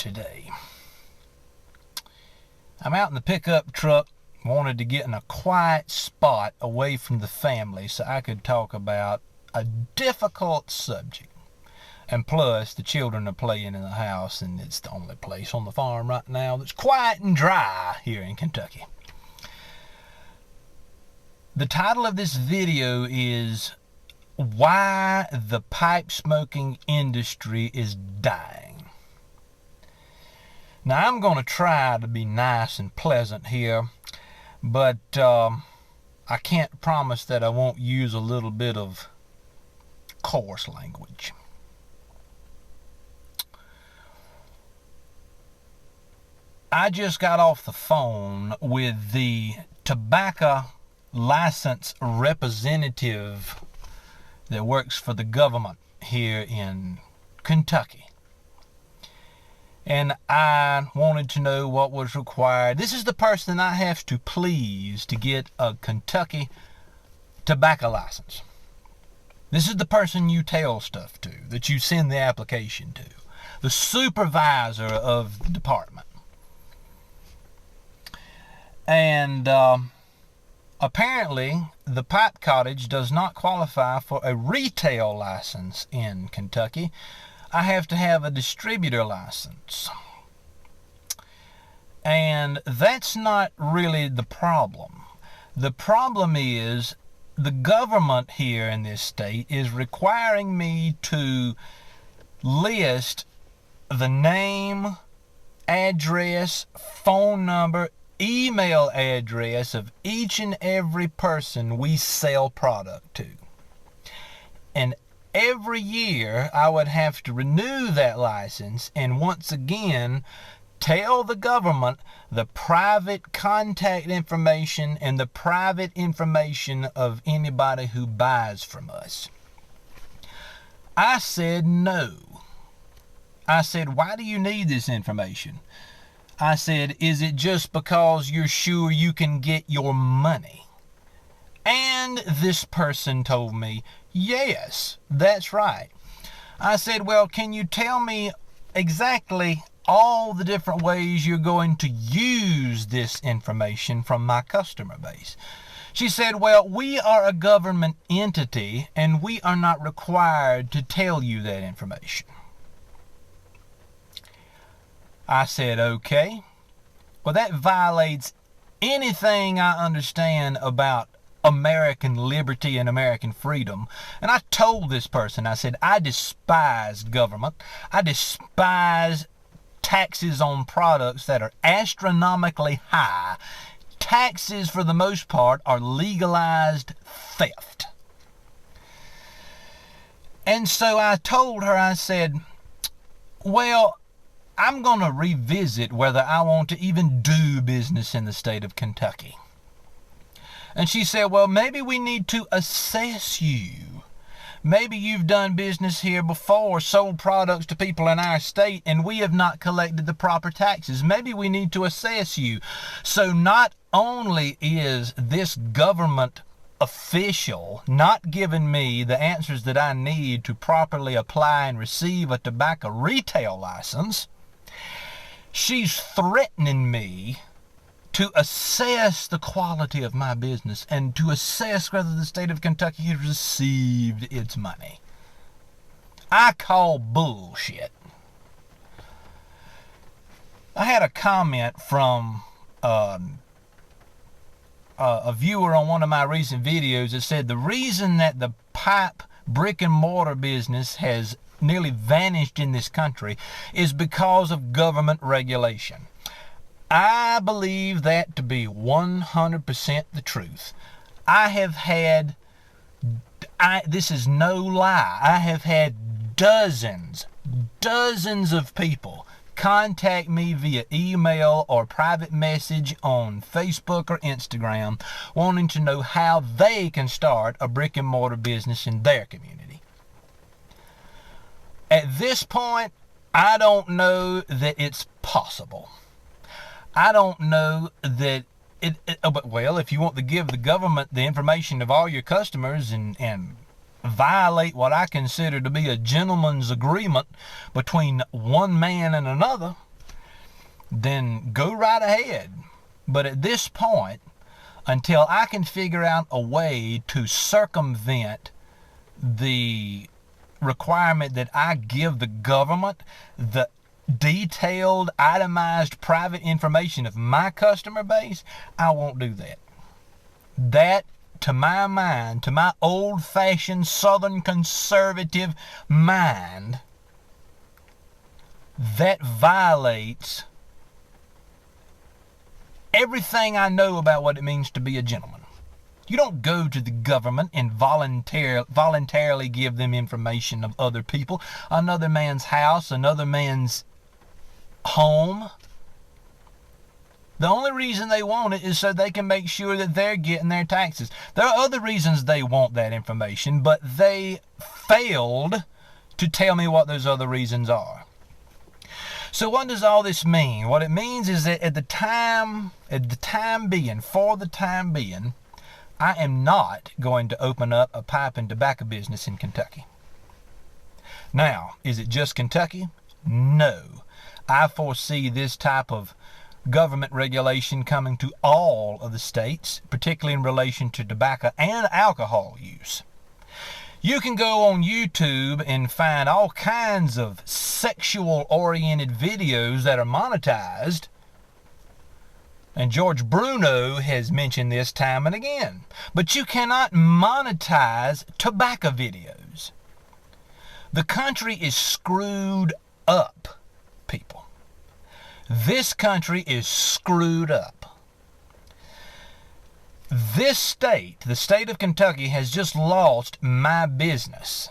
today. I'm out in the pickup truck, wanted to get in a quiet spot away from the family so I could talk about a difficult subject. And plus, the children are playing in the house, and it's the only place on the farm right now that's quiet and dry here in Kentucky. The title of this video is Why the Pipe Smoking Industry is Dying. Now, I'm going to try to be nice and pleasant here, but I can't promise that I won't use a little bit of coarse language. I just got off the phone with the tobacco license representative that works for the government here in Kentucky. And I wanted to know what was required. This is the person I have to please to get a Kentucky tobacco license. This is the person you tell stuff to, that you send the application to. The supervisor of the department. And apparently, the pipe cottage does not qualify for a retail license in Kentucky. I have to have a distributor license. And that's not really the problem. The problem is the government here in this state is requiring me to list the name, address, phone number, email address of each and every person we sell product to. And every year I would have to renew that license and once again tell the government the private contact information and the private information of anybody who buys from us. I said no. I said, why do you need this information? I said, is it just because you're sure you can get your money? And this person told me, yes, that's right. I said, well, can you tell me exactly all the different ways you're going to use this information from my customer base? She said, well, we are a government entity and we are not required to tell you that information. I said, okay. Well, that violates anything I understand about American liberty and American freedom. And I told this person, I said, I despise government. I despise taxes on products that are astronomically high. Taxes, for the most part, are legalized theft. And so I told her, I said, well, I'm going to revisit whether I want to even do business in the state of Kentucky. And she said, well, maybe we need to assess you. Maybe you've done business here before, sold products to people in our state, and we have not collected the proper taxes. Maybe we need to assess you. So not only is this government official not giving me the answers that I need to properly apply and receive a tobacco retail license, she's threatening me to assess the quality of my business and to assess whether the state of Kentucky has received its money. I call bullshit. I had a comment from a viewer on one of my recent videos that said the reason that the pipe brick and mortar business has nearly vanished in this country is because of government regulation. I believe that to be 100% the truth. This is no lie, I have had dozens of people contact me via email or private message on Facebook or Instagram wanting to know how they can start a brick and mortar business in their community. At this point, I don't know that it's possible. I don't know that well, if you want to give the government the information of all your customers and violate what I consider to be a gentleman's agreement between one man and another, then go right ahead. But at this point, until I can figure out a way to circumvent the requirement that I give the government the detailed, itemized, private information of my customer base, I won't do that. That, to my mind, to my old-fashioned Southern conservative mind, that violates everything I know about what it means to be a gentleman. You don't go to the government and voluntarily give them information of other people, another man's house, another man's home. The only reason they want it is so they can make sure that they're getting their taxes. There are other reasons they want that information, but they failed to tell me what those other reasons are. So what does all this mean? What it means is that for the time being, I am not going to open up a pipe and tobacco business in Kentucky. Now, is it just Kentucky? No. I foresee this type of government regulation coming to all of the states, particularly in relation to tobacco and alcohol use. You can go on YouTube and find all kinds of sexual-oriented videos that are monetized. And George Bruno has mentioned this time and again. But you cannot monetize tobacco videos. The country is screwed up, people. This country is screwed up. This state, the state of Kentucky, has just lost my business.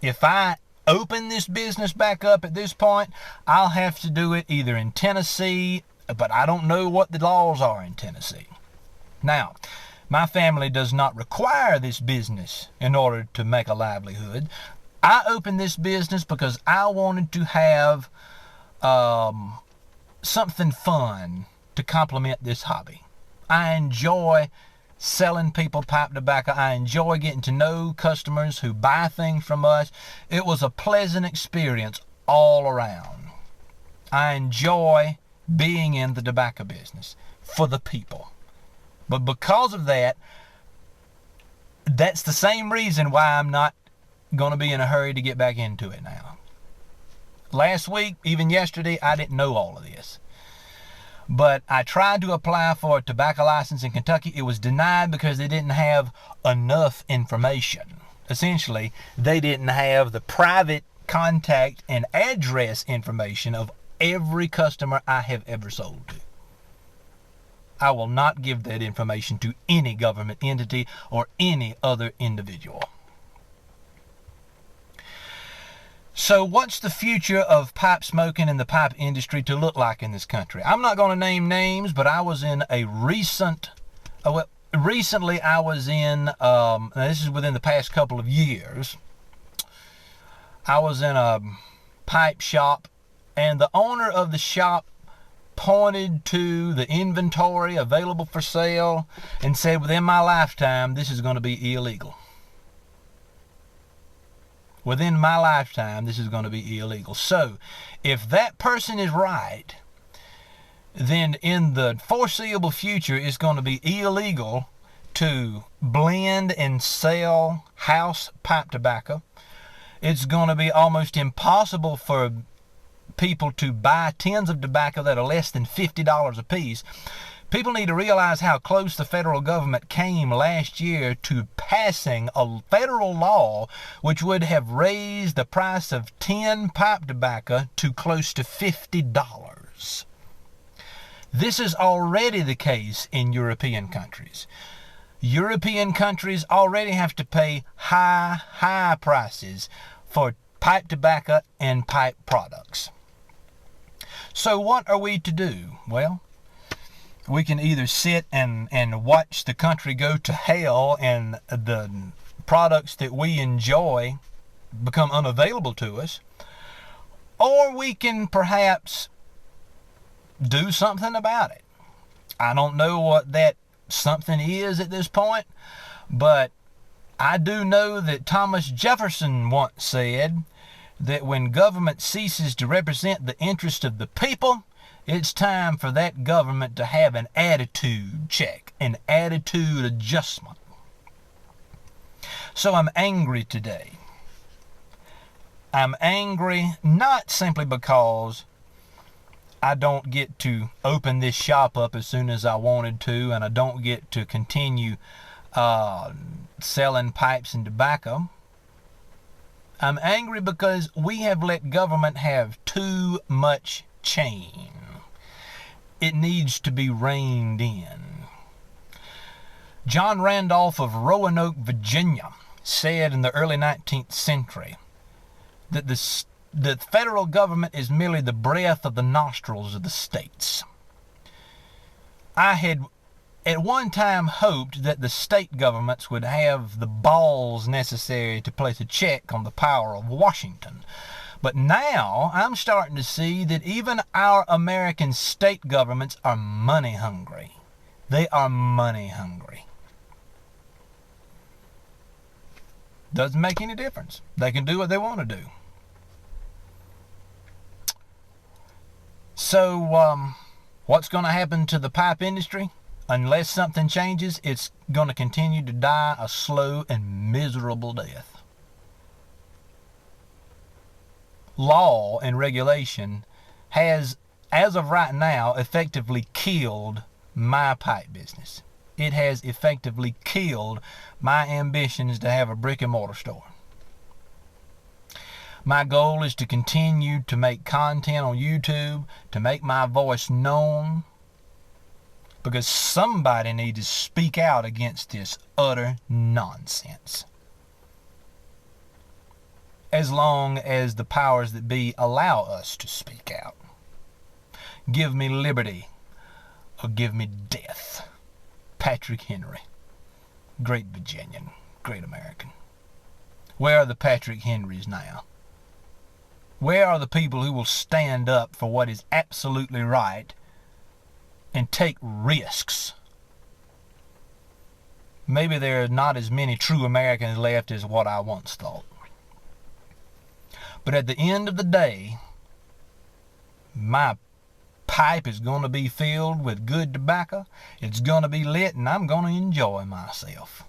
If I open this business back up at this point, I'll have to do it either in Tennessee, but I don't know what the laws are in Tennessee. Now, my family does not require this business in order to make a livelihood. I opened this business because I wanted to have something fun to complement this hobby. I enjoy selling people pipe tobacco. I enjoy getting to know customers who buy things from us. It was a pleasant experience all around. I enjoy being in the tobacco business for the people. But because of that, that's the same reason why I'm not going to be in a hurry to get back into it now. Last week, even yesterday, I didn't know all of this. But I tried to apply for a tobacco license in Kentucky. It was denied because they didn't have enough information. Essentially, they didn't have the private contact and address information of every customer I have ever sold to. I will not give that information to any government entity or any other individual. So what's the future of pipe smoking and the pipe industry to look like in this country? I'm not going to name names, but I was in a recently I was in, now this is within the past couple of years, I was in a pipe shop, and the owner of the shop pointed to the inventory available for sale and said, within my lifetime, this is going to be illegal. Within my lifetime, this is going to be illegal. So, if that person is right, then in the foreseeable future, it's going to be illegal to blend and sell house pipe tobacco. It's going to be almost impossible for people to buy tins of tobacco that are less than $50 a piece. People need to realize how close the federal government came last year to passing a federal law which would have raised the price of tin pipe tobacco to close to $50. This is already the case in European countries. European countries already have to pay high prices for pipe tobacco and pipe products. So what are we to do? Well, we can either sit and watch the country go to hell and the products that we enjoy become unavailable to us, or we can perhaps do something about it. I don't know what that something is at this point, but I do know that Thomas Jefferson once said that when government ceases to represent the interest of the people, It's time for that government to have an attitude check, an attitude adjustment. So I'm angry today. I'm angry not simply because I don't get to open this shop up as soon as I wanted to, and I don't get to continue selling pipes and tobacco. I'm angry because we have let government have too much chain. It needs to be reined in. John Randolph of Roanoke, Virginia, said in the early 19th century that the federal government is merely the breath of the nostrils of the states. I had at one time hoped that the state governments would have the balls necessary to place a check on the power of Washington. But now I'm starting to see that even our American state governments are money hungry. They are money hungry. Doesn't make any difference. They can do what they want to do. So, what's going to happen to the pipe industry? Unless something changes, it's going to continue to die a slow and miserable death. Law and regulation has, as of right now, effectively killed my pipe business. It has effectively killed my ambitions to have a brick and mortar store. My goal is to continue to make content on YouTube, to make my voice known, because somebody needs to speak out against this utter nonsense. As long as the powers that be allow us to speak out. Give me liberty or give me death. Patrick Henry, great Virginian, great American. Where are the Patrick Henrys now? Where are the people who will stand up for what is absolutely right and take risks? Maybe there are not as many true Americans left as what I once thought. But at the end of the day, my pipe is going to be filled with good tobacco. It's going to be lit, and I'm going to enjoy myself.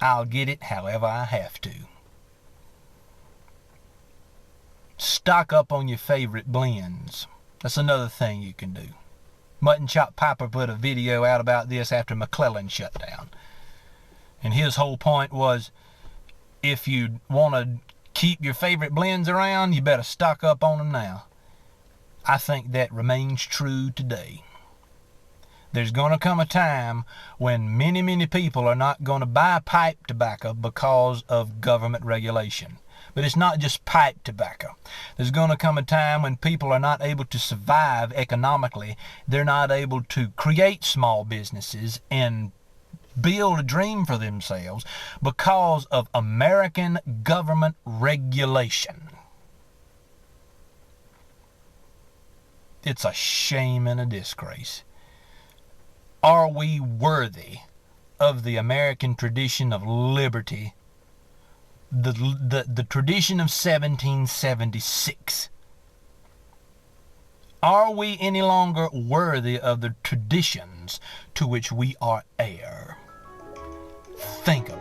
I'll get it however I have to. Stock up on your favorite blends. That's another thing you can do. Mutton Chop Piper put a video out about this after McClellan shut down. And his whole point was, if you want to keep your favorite blends around, you better stock up on them now. I think that remains true today. There's going to come a time when many, many people are not going to buy pipe tobacco because of government regulation. But it's not just pipe tobacco. There's going to come a time when people are not able to survive economically. They're not able to create small businesses and build a dream for themselves because of American government regulation. It's a shame and a disgrace. Are we worthy of the American tradition of liberty? The tradition of 1776. Are we any longer worthy of the traditions to which we are heir? Think about it.